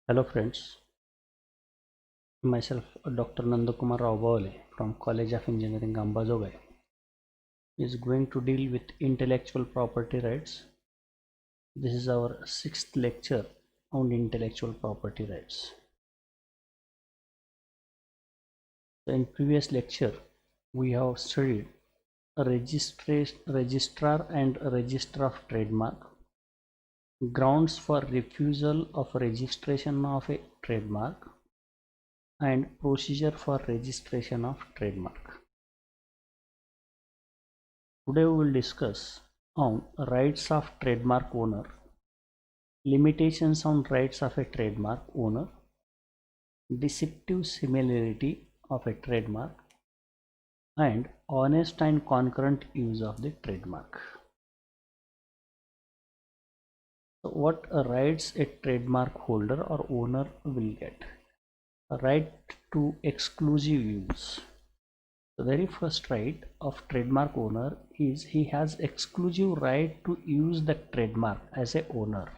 Hello friends, myself Dr. Nandakumar Raubawale from College of Engineering Ambazogai is going to deal with intellectual property rights. This is our sixth lecture on intellectual property rights. So in previous lecture we have studied a registrar and a register of trademark, grounds for refusal of registration of a trademark, and procedure for registration of trademark. Today we will discuss on rights of trademark owner, limitations on rights of a trademark owner, deceptive similarity of a trademark, and honest and concurrent use of the trademark. So what rights a trademark holder or owner will get? A right to exclusive use. The very first right of trademark owner is he has exclusive right to use the trademark as a owner,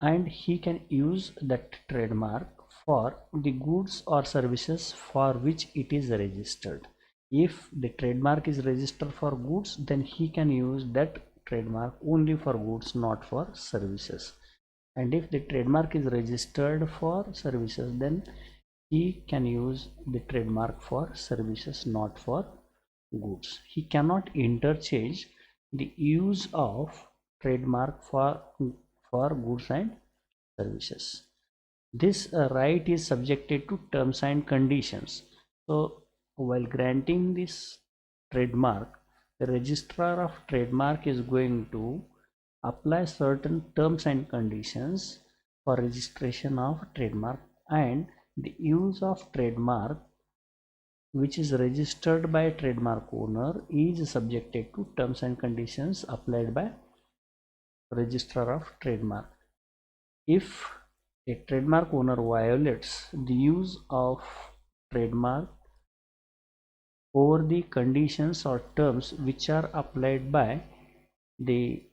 and he can use that trademark for the goods or services for which it is registered. If the trademark is registered for goods, then he can use that trademark only for goods, not for services. And if the trademark is registered for services, then he can use the trademark for services, not for goods. He cannot interchange the use of trademark for goods and services. This right is subjected to terms and conditions. So while granting this trademark, the registrar of trademark is going to apply certain terms and conditions for registration of trademark, and the use of trademark which is registered by a trademark owner is subjected to terms and conditions applied by registrar of trademark. If a trademark owner violates the use of trademark over the conditions or terms which are applied by the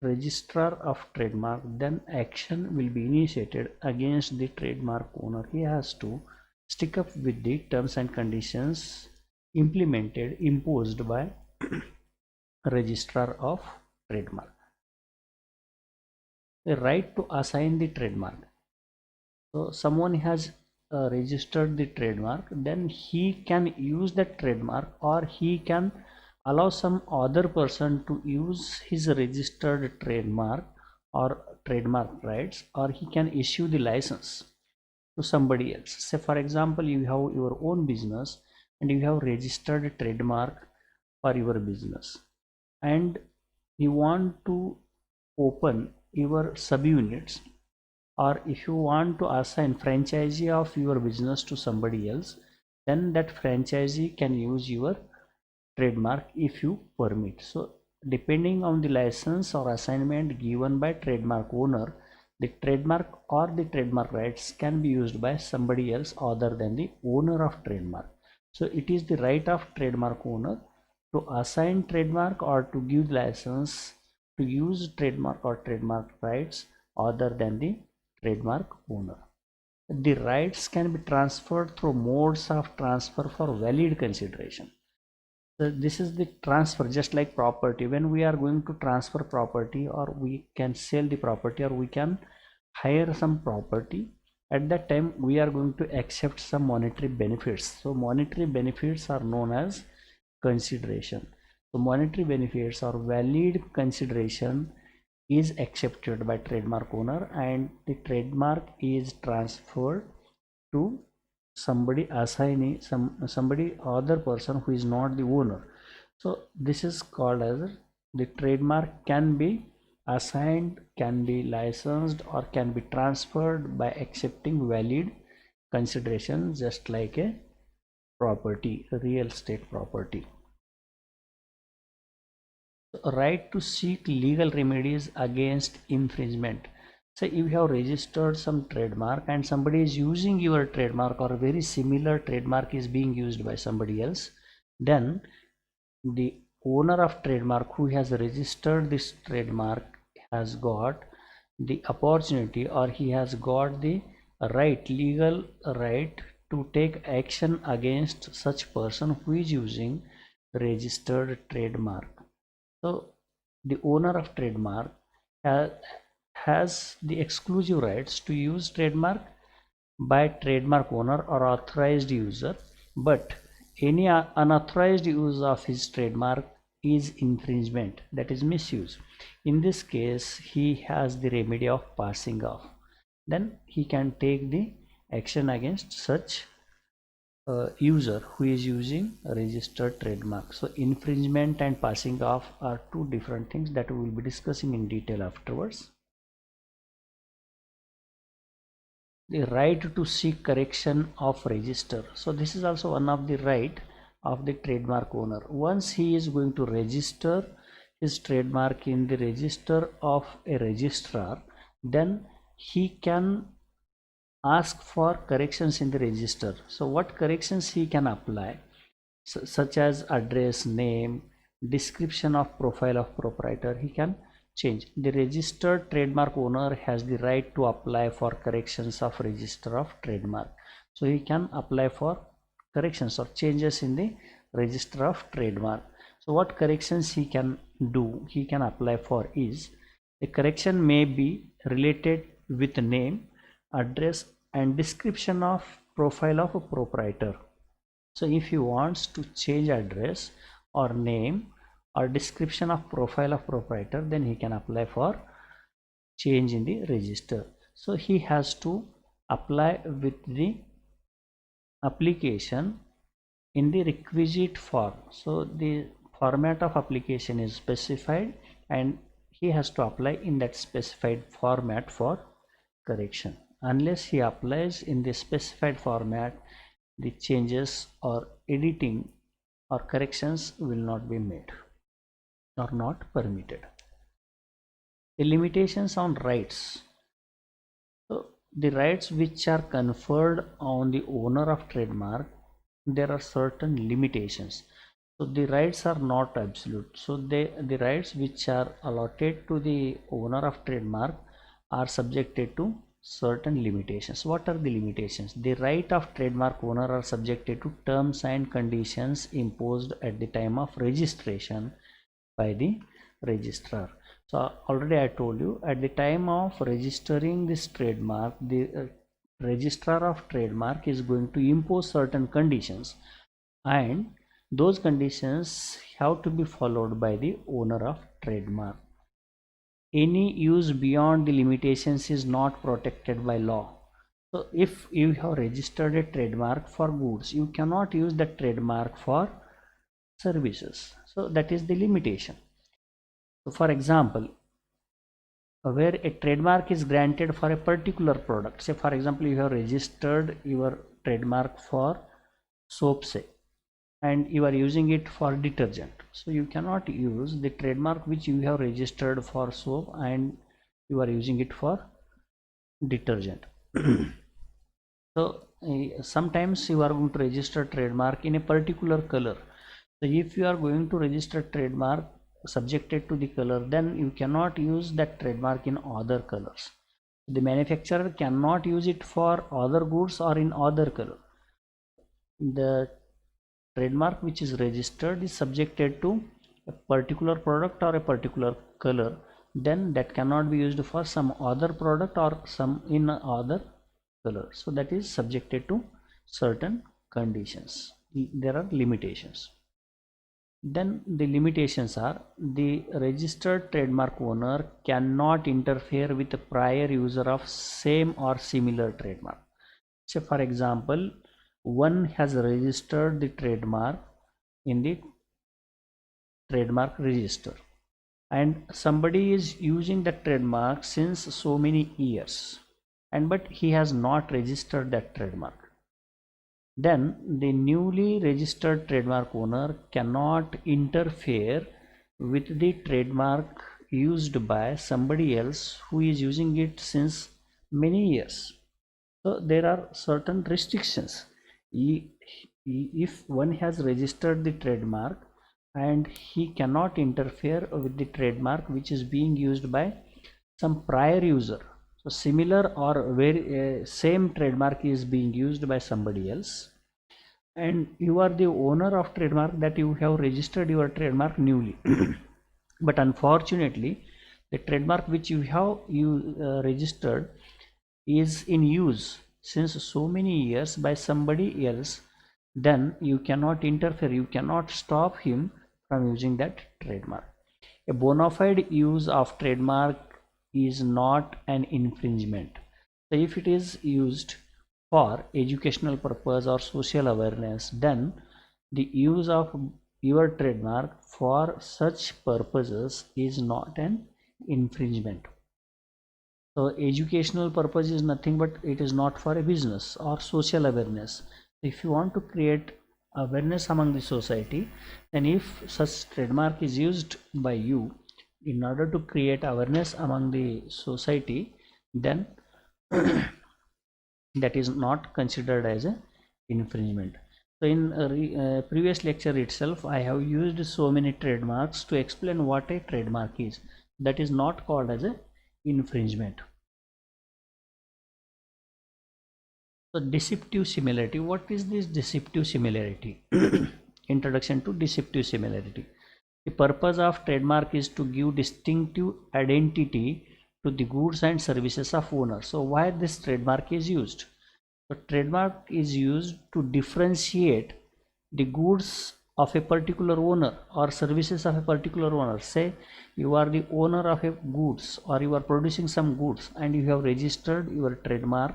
registrar of trademark, then action will be initiated against the trademark owner. He has to stick up with the terms and conditions imposed by registrar of trademark. The right to assign the trademark. So someone has registered the trademark, then he can use that trademark, or he can allow some other person to use his registered trademark or trademark rights, or he can issue the license to somebody else. Say for example, you have your own business and you have registered a trademark for your business, and you want to open your subunits, or if you want to assign franchisee of your business to somebody else, then that franchisee can use your trademark if you permit. So depending on the license or assignment given by trademark owner, the trademark or the trademark rights can be used by somebody else other than the owner of trademark. So it is the right of trademark owner to assign trademark or to give license to use trademark or trademark rights other than the trademark owner. The rights can be transferred through modes of transfer for valid consideration. So this is the transfer, just like property. When we are going to transfer property, or we can sell the property, or we can hire some property, at that time we are going to accept some monetary benefits. So monetary benefits are known as consideration. So monetary benefits or valid consideration is accepted by trademark owner, and the trademark is transferred to somebody other person who is not the owner. So this is called as the trademark can be assigned, can be licensed, or can be transferred by accepting valid consideration, just like a property, a real estate property. So, right to seek legal remedies against infringement. So if you have registered some trademark and somebody is using your trademark, or a very similar trademark is being used by somebody else, then the owner of trademark who has registered this trademark has got the opportunity, or he has got the right, legal right, to take action against such person who is using registered trademark. So the owner of trademark has the exclusive rights to use trademark by trademark owner or authorized user, but any unauthorized use of his trademark is infringement, that is misuse. In this case, he has the remedy of passing off. Then he can take the action against such user who is using a registered trademark. So infringement and passing off are two different things that we will be discussing in detail afterwards. The right to seek correction of register. So this is also one of the right of the trademark owner. Once he is going to register his trademark in the register of a registrar, then he can ask for corrections in the register. So what corrections he can apply, such as address, name, description of profile of proprietor, he can change. The registered trademark owner has the right to apply for corrections of register of trademark. So he can apply for corrections or changes in the register of trademark. So what corrections he can do, he can apply for is, the correction may be related with name, address and description of profile of a proprietor. So if he wants to change address or name or description of profile of proprietor, then he can apply for change in the register. So he has to apply with the application in the requisite form. So the format of application is specified and he has to apply in that specified format for correction. Unless he applies in the specified format, the changes or editing or corrections will not be made or not permitted. The limitations on rights. So the rights which are conferred on the owner of trademark, there are certain limitations. So the rights are not absolute. So the rights which are allotted to the owner of trademark are subjected to certain limitations. What are the limitations? The right of trademark owner are subjected to terms and conditions imposed at the time of registration by the registrar. So already I told you, at the time of registering this trademark, the registrar of trademark is going to impose certain conditions, and those conditions have to be followed by the owner of trademark. Any use beyond the limitations is not protected by law. So if you have registered a trademark for goods, you cannot use that trademark for services. So that is the limitation. So for example, where a trademark is granted for a particular product, say for example you have registered your trademark for soap, say, and you are using it for detergent, so you cannot use the trademark which you have registered for soap and you are using it for detergent. So sometimes you are going to register trademark in a particular color. So if you are going to register trademark subjected to the color, then you cannot use that trademark in other colors. The manufacturer cannot use it for other goods or in other color. The trademark which is registered is subjected to a particular product or a particular color, then that cannot be used for some other product or some in other color. So that is subjected to certain conditions. There are limitations. Then the limitations are, the registered trademark owner cannot interfere with the prior user of same or similar trademark. So for example, one has registered the trademark in the trademark register and somebody is using that trademark since so many years, and but he has not registered that trademark. Then the newly registered trademark owner cannot interfere with the trademark used by somebody else who is using it since many years. So there are certain restrictions. If one has registered the trademark and he cannot interfere with the trademark which is being used by some prior user. So similar or very same trademark is being used by somebody else, and you are the owner of trademark, that you have registered your trademark newly. But unfortunately, the trademark which you have registered is in use since so many years by somebody else. Then you cannot interfere, you cannot stop him from using that trademark. A bona fide use of trademark is not an infringement. So if it is used for educational purpose or social awareness, then the use of your trademark for such purposes is not an infringement. So educational purpose is nothing but it is not for a business or social awareness. If you want to create awareness among the society, then if such trademark is used by you in order to create awareness among the society, then that is not considered as a infringement. So in previous lecture itself, I have used so many trademarks to explain what a trademark is. That is not called as a infringement. So deceptive similarity. What is this deceptive similarity? Introduction to deceptive similarity. The purpose of trademark is to give distinctive identity to the goods and services of owner. So why this trademark is used? So trademark is used to differentiate the goods of a particular owner or services of a particular owner. Say you are the owner of a goods, or you are producing some goods and you have registered your trademark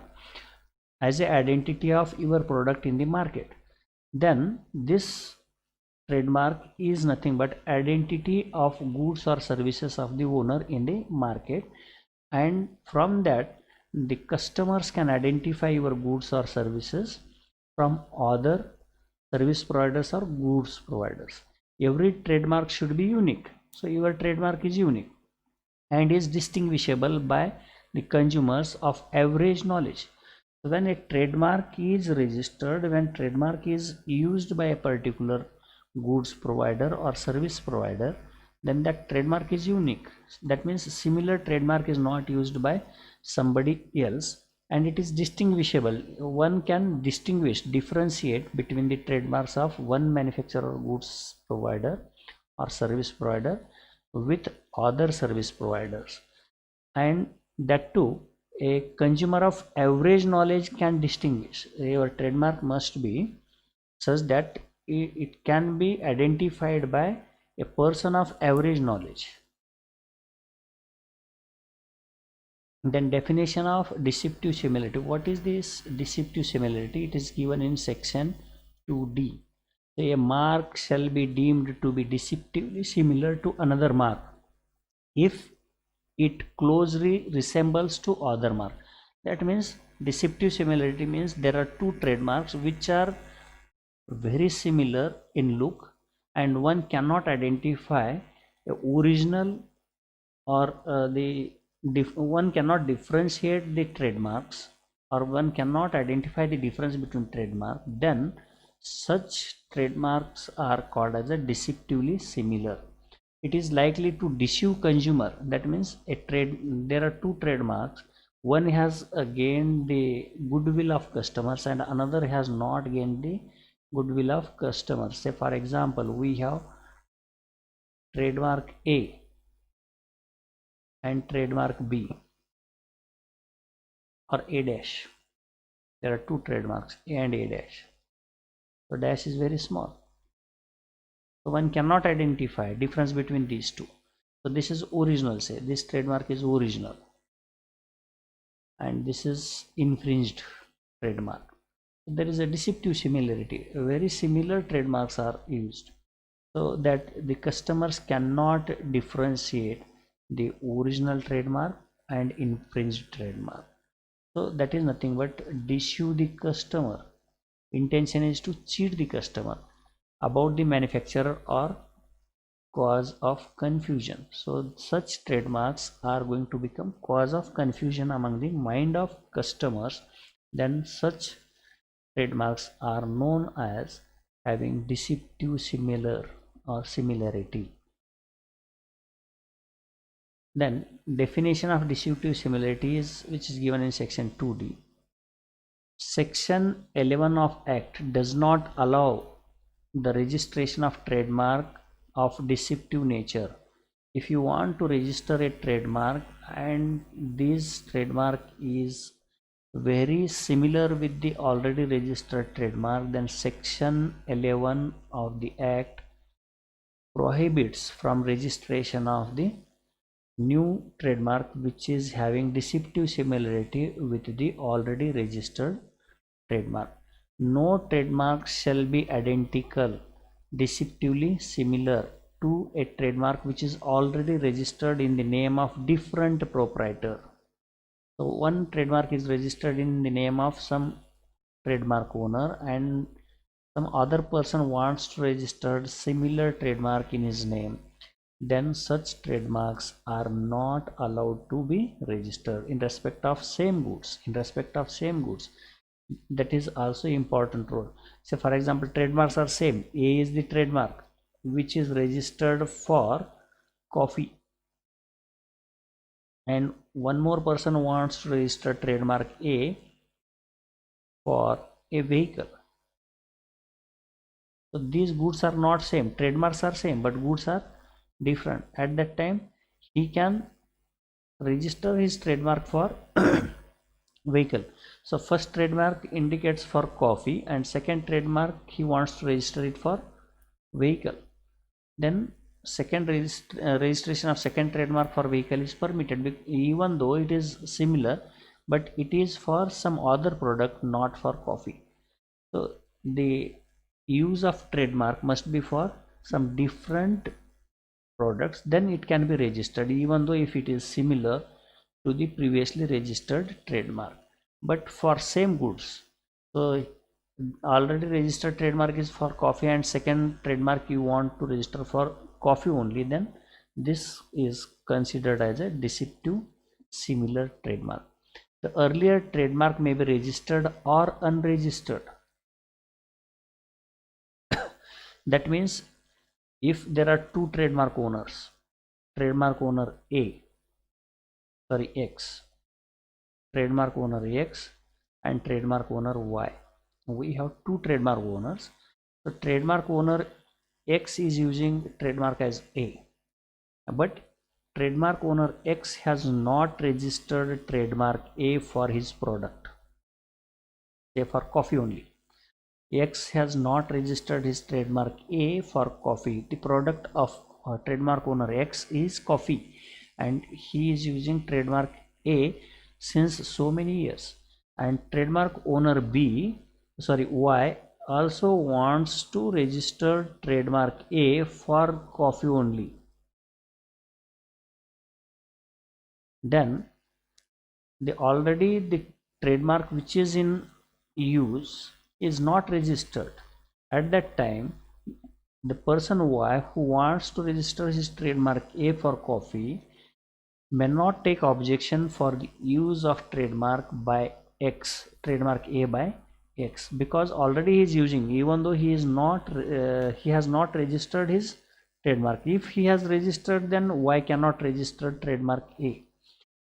as a identity of your product in the market. Then this trademark is nothing but identity of goods or services of the owner in the market, and from that the customers can identify your goods or services from other service providers or goods providers. Every trademark should be unique. So your trademark is unique and is distinguishable by the consumers of average knowledge. So when a trademark is registered, when trademark is used by a particular goods provider or service provider, then that trademark is unique. That means similar trademark is not used by somebody else, and it is distinguishable. One can differentiate between the trademarks of one manufacturer, goods provider or service provider with other service providers, and that too a consumer of average knowledge can distinguish. Your trademark must be such that it can be identified by a person of average knowledge. Then definition of deceptive similarity. What is this deceptive similarity? It is given in section 2D. A mark shall be deemed to be deceptively similar to another mark if it closely resembles to other mark. That means deceptive similarity means there are two trademarks which are very similar in look, and one cannot identify the original or one cannot differentiate the trademarks, or one cannot identify the difference between trademark. Then such trademarks are called as a deceptively similar. It is likely to deceive consumer. That means there are two trademarks, one has gained the goodwill of customers and another has not gained the goodwill of customers. Say for example, we have trademark A and trademark B or A dash. There are two trademarks, A and A dash. So dash is very small, so one cannot identify difference between these two. So this is original, say this trademark is original, and this is infringed trademark. There is a deceptive similarity. Very similar trademarks are used so that the customers cannot differentiate the original trademark and infringed trademark. So that is nothing but deceive the customer. Intention is to cheat the customer about the manufacturer or cause of confusion. So such trademarks are going to become cause of confusion among the mind of customers. Then such trademarks are known as having deceptive similar or similarity. Then definition of deceptive similarity is which is given in section 2D. Section 11 of Act does not allow the registration of trademark of deceptive nature. If you want to register a trademark and this trademark is very similar with the already registered trademark, then section 11 of the Act prohibits from registration of the new trademark which is having deceptive similarity with the already registered trademark. No trademark shall be identical, deceptively similar to a trademark which is already registered in the name of different proprietor. So one trademark is registered in the name of some trademark owner and some other person wants to register similar trademark in his name, then such trademarks are not allowed to be registered in respect of same goods. That is also important rule. So for example, trademarks are same. A is the trademark which is registered for coffee, and one more person wants to register trademark A for a vehicle. So these goods are not same. Trademarks are same but goods are different. At that time he can register his trademark for vehicle. So first trademark indicates for coffee and second trademark he wants to register it for vehicle. Then registration of second trademark for vehicle is permitted even though it is similar, but it is for some other product, not for coffee. So the use of trademark must be for some different products, then it can be registered even though if it is similar to the previously registered trademark. But for same goods, so already registered trademark is for coffee and second trademark you want to register for coffee only, then this is considered as a deceptive similar trademark. The earlier trademark may be registered or unregistered. That means if there are two trademark owners, trademark owner X, trademark owner X and trademark owner Y. We have two trademark owners. So trademark owner X is using trademark as A, but trademark owner X has not registered trademark A for his product, say for coffee only. X has not registered his trademark A for coffee. The product of trademark owner X is coffee and he is using trademark A since so many years, and trademark owner Y also wants to register trademark A for coffee only. Then the trademark which is in use is not registered. At that time the person Y who wants to register his trademark A for coffee may not take objection for the use of trademark by X, trademark A by X, because already he is using, even though he has not registered his trademark. If he has registered, then Y cannot register trademark A.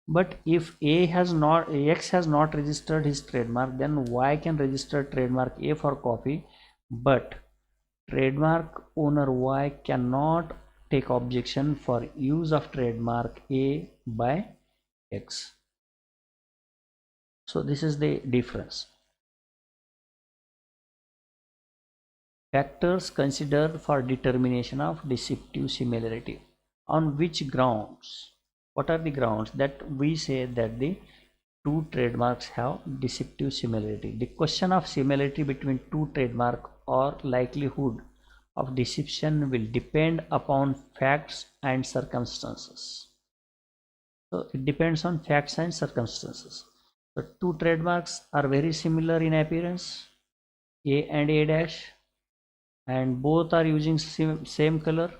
But if X has not registered his trademark, then Y can register trademark A for coffee, but trademark owner Y cannot take objection for use of trademark A by X. So this is the difference. Factors considered for determination of deceptive similarity. On which grounds? What are the grounds that we say that the two trademarks have deceptive similarity? The question of similarity between two trademarks or likelihood of deception will depend upon facts and circumstances. So it depends on facts and circumstances. The two trademarks are very similar in appearance, A and A dash, and both are using same color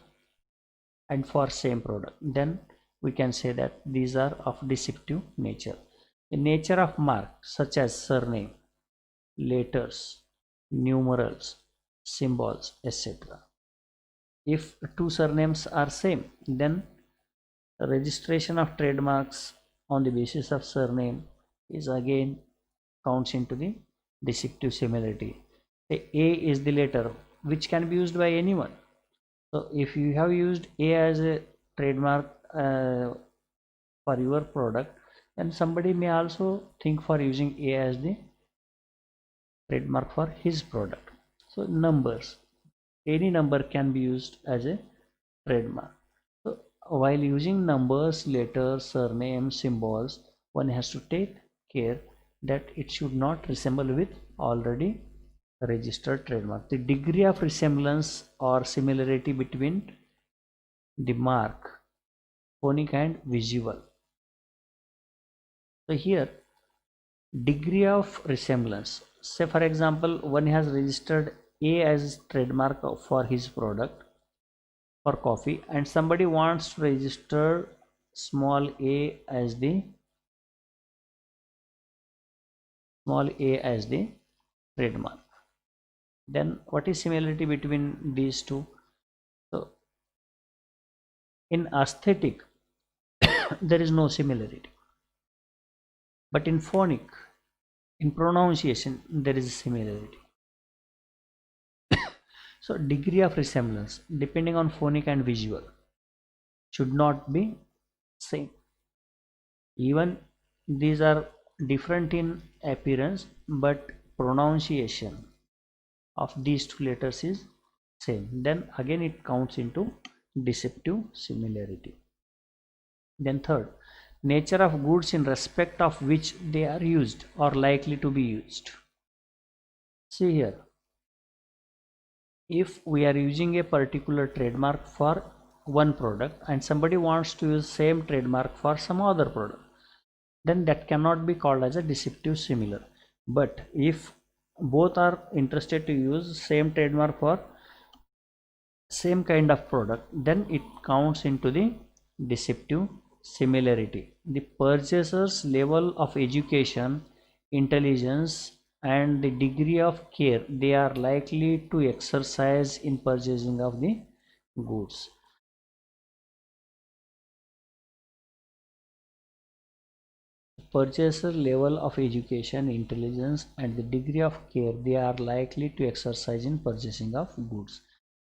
and for same product, then we can say that these are of deceptive nature. The nature of mark such as surname, letters, numerals, symbols, etc. If two surnames are same, then Registration of trademarks on the basis of surname is again counts into the deceptive similarity. A is the letter which can be used by anyone. So if you have used A as a trademark for your product, then somebody may also think for using A as the trademark for his product. So numbers, any number can be used as a trademark. So while using numbers, letters, surnames, symbols, one has to take care that it should not resemble with already registered trademark. The degree of resemblance or similarity between the mark, phonic and visual. So here, degree of resemblance. Say for example, one has registered A as trademark for his product for coffee, and somebody wants to register small a as the trademark. Then what is similarity between these two? So in aesthetic there is no similarity, but in phonic, in pronunciation, there is a similarity. So degree of resemblance depending on phonic and visual should not be same. Even these are different in appearance, but pronunciation of these two letters is same. Then again it counts into deceptive similarity. Then third, nature of goods in respect of which they are used or likely to be used. See here, if we are using a particular trademark for one product and somebody wants to use same trademark for some other product, then that cannot be called as a deceptive similar. But if both are interested to use same trademark for same kind of product, then it counts into the deceptive similarity. The purchaser's level of education, intelligence, and the degree of care they are likely to exercise in purchasing of the goods. Purchaser level of education, intelligence, and the degree of care they are likely to exercise in purchasing of goods.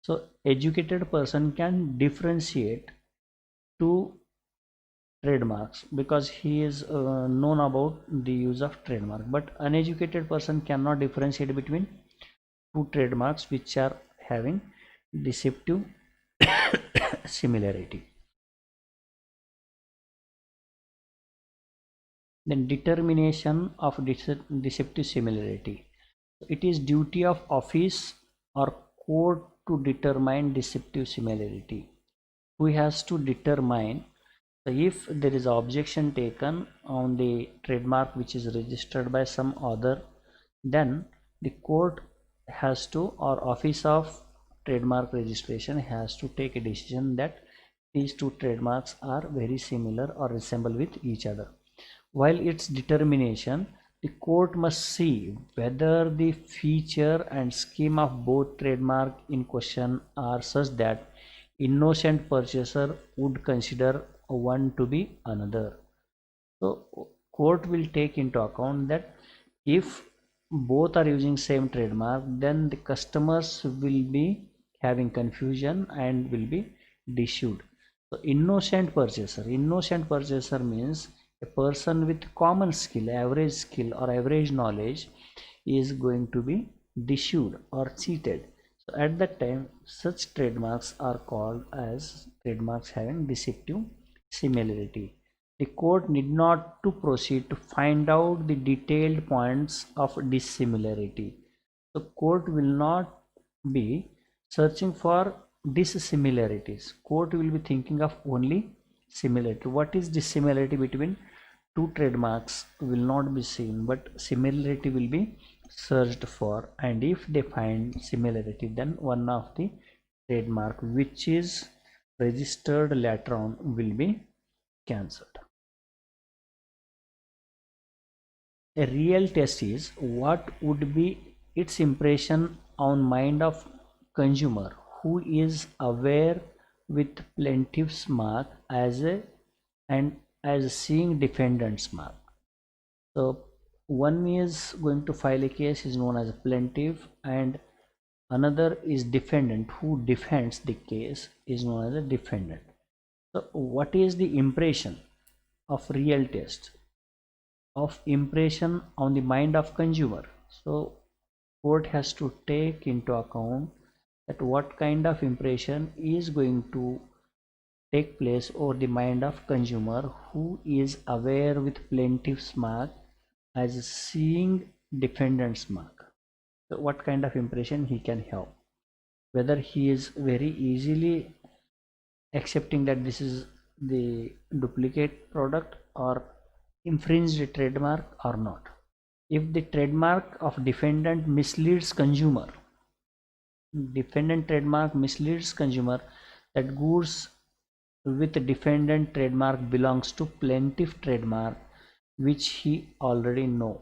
So educated person can differentiate two trademarks because he is known about the use of trademark, but uneducated person cannot differentiate between two trademarks which are having deceptive similarity. Then determination of deceptive similarity. It is duty of office or court to determine deceptive similarity. Who has to determine if there is objection taken on the trademark which is registered by some other, then the court has to, or office of trademark registration has to take a decision that these two trademarks are very similar or resemble with each other. While its determination, the court must see whether the feature and scheme of both trademark in question are such that innocent purchaser would consider one to be another. So court will take into account that if both are using same trademark, then the customers will be having confusion and will be deceived. So innocent purchaser means a person with common skill, or average knowledge is going to be deceived or cheated. So at that time, such trademarks are called as trademarks having deceptive similarity. The court need not to proceed to find out the detailed points of dissimilarity. The court will not be searching for dissimilarities. Court will be thinking of only similarity. What is dissimilarity between two trademarks will not be seen, but similarity will be searched for, and if they find similarity, then one of the trademark which is registered later on will be cancelled. A real test is what would be its impression on mind of consumer who is aware with plaintiff's mark as a and as seeing defendant's mark. So one is going to file a case is known as a plaintiff, and another is defendant who defends the case is known as a defendant. So what is the impression of real test of impression on the mind of consumer? So court has to take into account that what kind of impression is going to take place over the mind of consumer who is aware with plaintiff's mark as seeing defendant's mark. So what kind of impression he can have, whether he is very easily accepting that this is the duplicate product or infringed trademark or not. If the trademark of defendant misleads consumer, defendant trademark misleads consumer that goods with defendant trademark belongs to plaintiff trademark which he already know.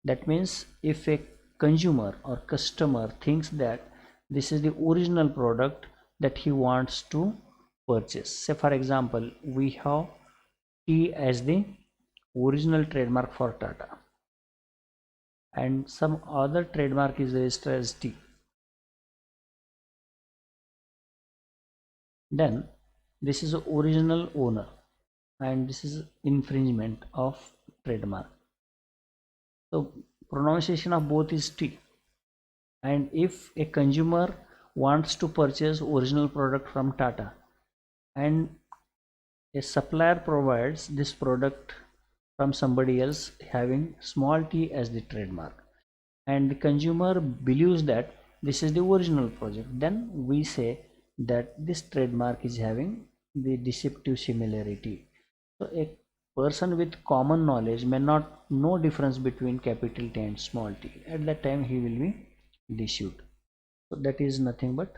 That means if a consumer or customer thinks that this is the original product that he wants to purchase, say for example we have tea as the original trademark for Tata and some other trademark is registered as tea, then this is the original owner and this is infringement of trademark. So pronunciation of both is tea, and if a consumer wants to purchase original product from Tata and a supplier provides this product from somebody else having small t as the trademark and the consumer believes that this is the original project, then we say that this trademark is having the deceptive similarity. So a person with common knowledge may not know difference between capital T and small t. At that time he will be deceived. So that is nothing but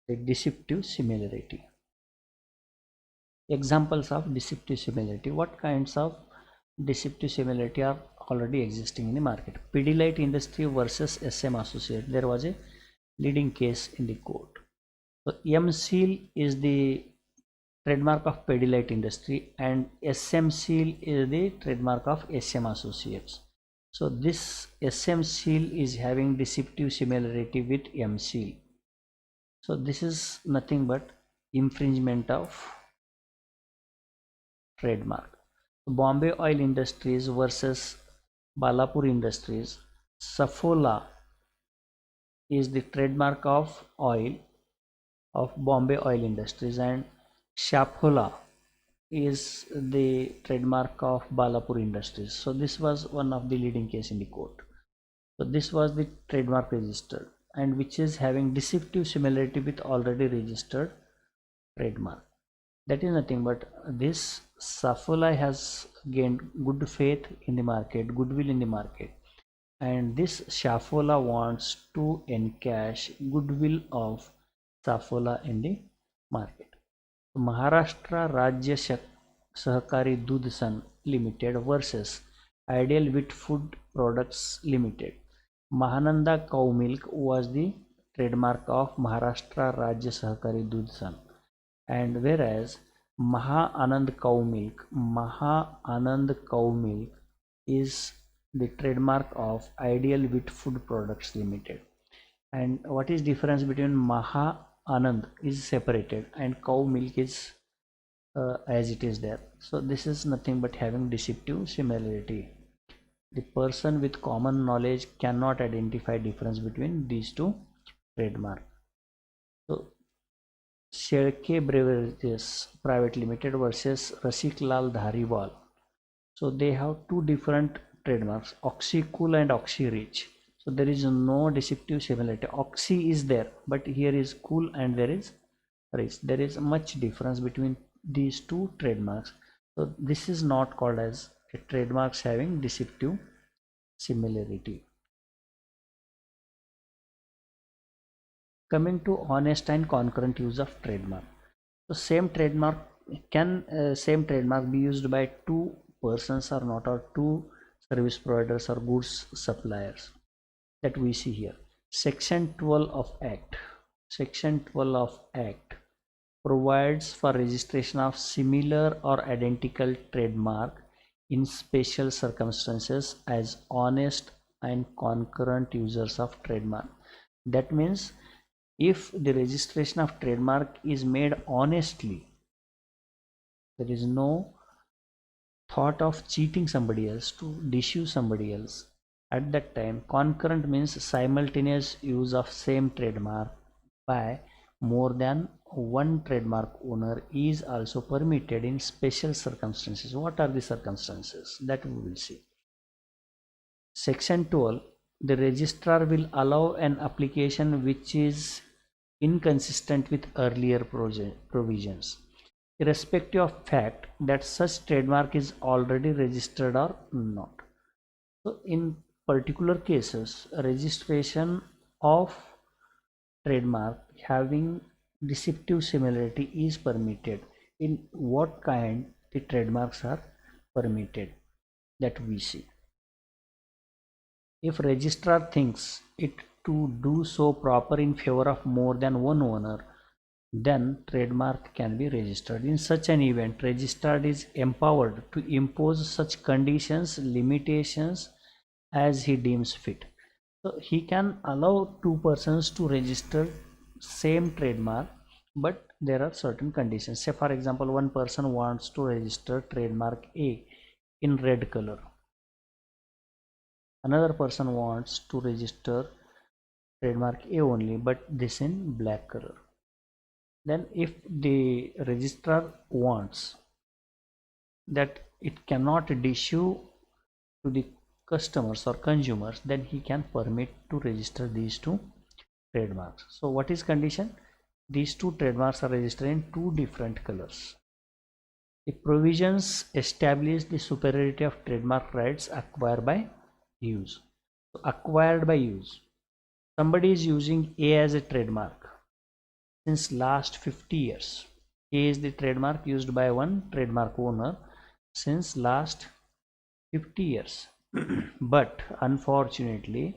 a deceptive similarity. Examples of deceptive similarity. What kinds of deceptive similarity are already existing in the market? Pidilite Industry versus SM Associate. There was a leading case in the court. So M Seal is the trademark of Pidilite Industry and SM Seal is the trademark of SM Associates. So this SM Seal is having deceptive similarity with M Seal. So this is nothing but infringement of trademark. Bombay Oil Industries versus Balapur Industries. Saffola is the trademark of oil of Bombay Oil Industries and Shaphola is the trademark of Balapur Industries. So this was one of the leading case in the court. So this was the trademark registered and which is having deceptive similarity with already registered trademark. That is nothing but this Saffola has gained good faith in the market, goodwill in the market, and this Shaffola wants to encash goodwill of Saffola in the market. Maharashtra Rajya Sahakari Dudh San Limited versus Ideal Wheat Food Products Limited. Mahananda Cow Milk was the trademark of Maharashtra Rajya Sahakari Dudh San, and whereas Maha Anand Cow Milk is the trademark of Ideal Wheat Food Products Limited. And what is difference between Maha Anand is separated and cow milk is as it is there. So this is nothing but having deceptive similarity. The person with common knowledge cannot identify difference between these two trademark. So Sherke Beverages Private Limited versus Rasiklal Dhariwal. So they have two different trademarks, Oxycool and Oxyrich. So there is no deceptive similarity. Oxy is there, but here is cool and there is rich. There is much difference between these two trademarks. So this is not called as a trademarks having deceptive similarity. Coming to honest and concurrent use of trademark. So same trademark be used by two persons or not, or two service providers or goods suppliers that we see here. Section 12 of Act provides for registration of similar or identical trademark in special circumstances as honest and concurrent users of trademark. That means if the registration of trademark is made honestly, there is no thought of cheating somebody else to deceive somebody else. At that time, concurrent means simultaneous use of same trademark by more than one trademark owner is also permitted in special circumstances. What are the circumstances? That we will see. Section 12, the registrar will allow an application which is inconsistent with earlier provisions, irrespective of fact that such trademark is already registered or not. So in particular cases, registration of trademark having deceptive similarity is permitted. In what kind the trademarks are permitted, that we see. If registrar thinks it to do so proper in favor of more than one owner, then trademark can be registered. In such an event, registrar is empowered to impose such conditions, limitations as he deems fit. So he can allow two persons to register same trademark, but there are certain conditions. Say for example, one person wants to register trademark A in red color. Another person wants to register trademark A only, but this in black color. Then if the registrar wants that it cannot issue to the customers or consumers, then he can permit to register these two trademarks. So what is condition? These two trademarks are registered in two different colors. The provisions establish the superiority of trademark rights acquired by use. So acquired by use. Somebody is using A as a trademark since last 50 years. A is the trademark used by one trademark owner since last 50 years. But unfortunately,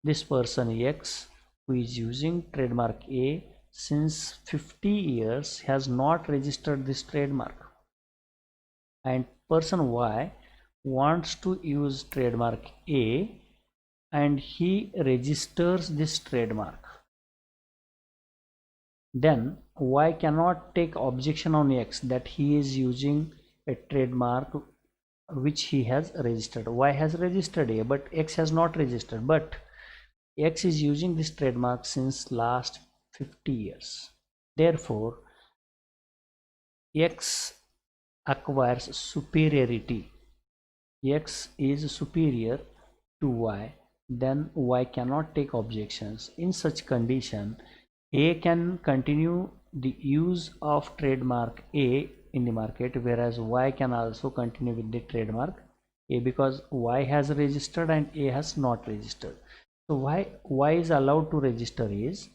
this person X who is using trademark A since 50 years has not registered this trademark, and person Y wants to use trademark A and he registers this trademark. Then Y cannot take objection on X that he is using a trademark which he has registered. Y has registered A, but X has not registered, but X is using this trademark since last 50 years. Therefore, X acquires superiority. X is superior to Y, then Y cannot take objections. In such condition, A can continue the use of trademark A in the market, whereas Y can also continue with the trademark A because Y has registered and A has not registered. So why Y is allowed to register is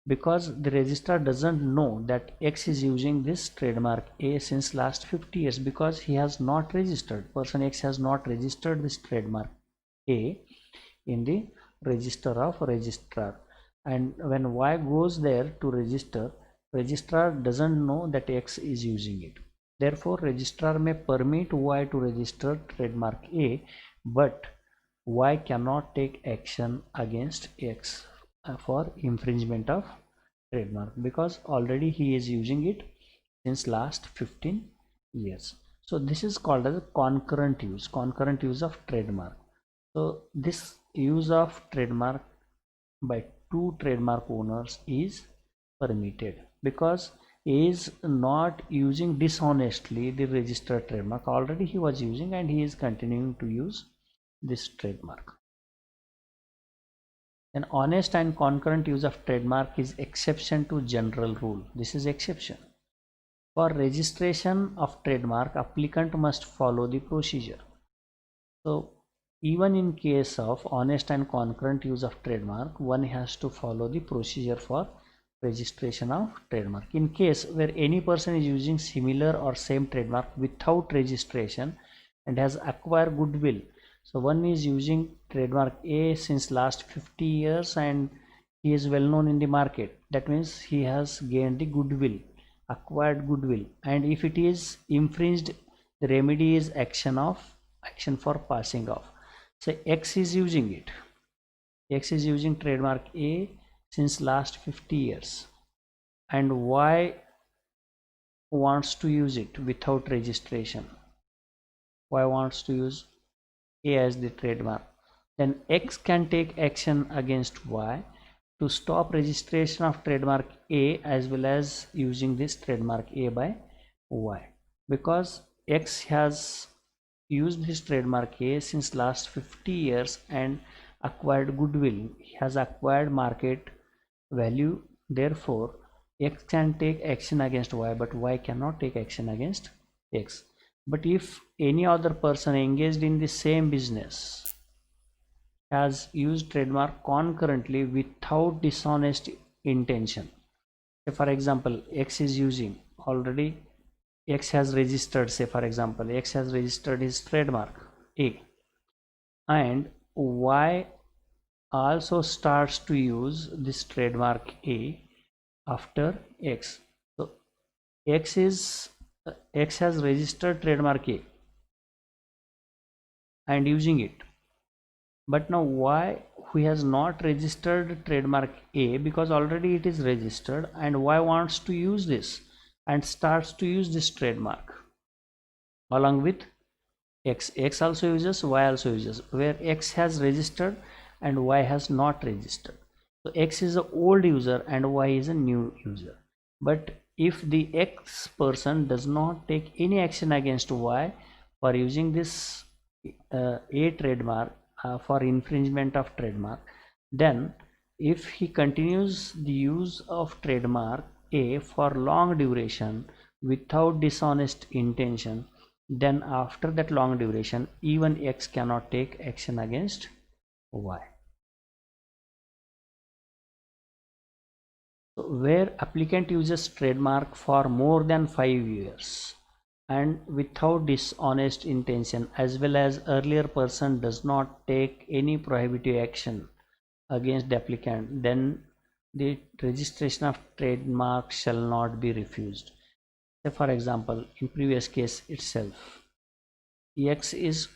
because the registrar doesn't know that X is using this trademark A since last 50 years because he has not registered. Person X has not registered this trademark A in the register of registrar, and when Y goes there to register, registrar doesn't know that X is using it. Therefore, registrar may permit Y to register trademark A, but Y cannot take action against X for infringement of trademark because already he is using it since last 15 years. So this is called as a concurrent use of trademark. So this use of trademark by two trademark owners is permitted because A is not using dishonestly the registered trademark. Already he was using and he is continuing to use this trademark. An honest and concurrent use of trademark is exception to general rule. This is exception. For registration of trademark, applicant must follow the procedure. So even in case of honest and concurrent use of trademark, one has to follow the procedure for registration of trademark. In case where any person is using similar or same trademark without registration and has acquired goodwill, so one is using trademark A since last 50 years and he is well known in the market, that means he has gained the goodwill acquired goodwill, and if it is infringed, the remedy is action for passing off. So X is using it. X is using trademark A since last 50 years, and Y wants to use it without registration. Y wants to use A as the trademark. Then X can take action against Y to stop registration of trademark A as well as using this trademark A by Y, because X has used this trademark A since last 50 years and acquired goodwill. He has acquired market value. Therefore X can take action against Y, but Y cannot take action against X. But if any other person engaged in the same business has used trademark concurrently without dishonest intention, say for example X is using, already X has registered, say for example X has registered his trademark A, and Y also starts to use this trademark A after X. So X has registered trademark A and using it, but now Y, who has not registered trademark A because already it is registered, and Y wants to use this and starts to use this trademark along with X. X also uses, Y also uses, where X has registered and Y has not registered. So X is an old user and Y is a new user. But if the X person does not take any action against Y for using this A trademark for infringement of trademark, then if he continues the use of trademark A for long duration without dishonest intention, then after that long duration even X cannot take action against Y. So where applicant uses trademark for more than 5 years and without dishonest intention, as well as earlier person does not take any prohibitive action against the applicant, then the registration of trademark shall not be refused. Say for example, in previous case itself, X is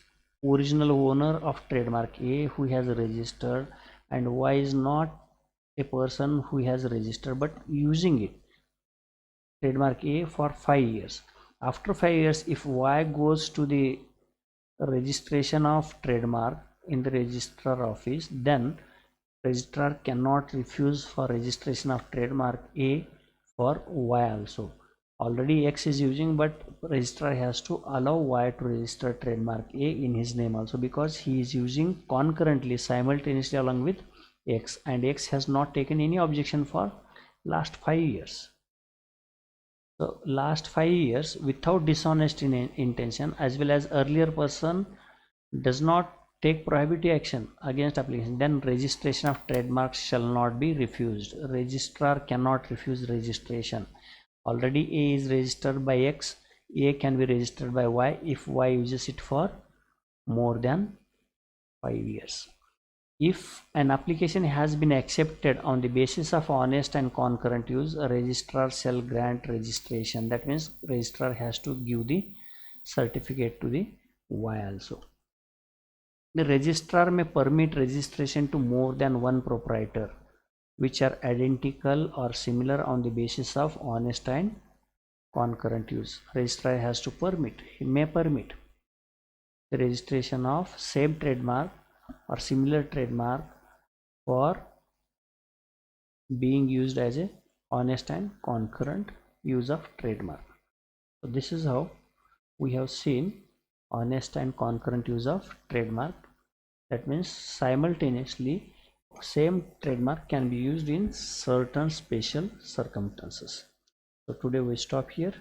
original owner of trademark A who has registered, and Y is not a person who has registered but using it, trademark A, for 5 years. After 5 years, if Y goes to the registration of trademark in the registrar office, then registrar cannot refuse for registration of trademark A for Y also. Already X is using, but registrar has to allow Y to register trademark A in his name also, because he is using concurrently, simultaneously along with X, and X has not taken any objection for last 5 years. So last 5 years without dishonest intention, as well as earlier person does not take prohibitive action against application, then registration of trademarks shall not be refused. Registrar cannot refuse registration. Already A is registered by X, A can be registered by Y if Y uses it for more than 5 years. If an application has been accepted on the basis of honest and concurrent use, a registrar shall grant registration. That means registrar has to give the certificate to the Y also. The registrar may permit registration to more than one proprietor which are identical or similar on the basis of honest and concurrent use. Registrar has to permit, he may permit the registration of same trademark or similar trademark for being used as a honest and concurrent use of trademark. So this is how we have seen honest and concurrent use of trademark. That means simultaneously same trademark can be used in certain special circumstances. So today we stop here.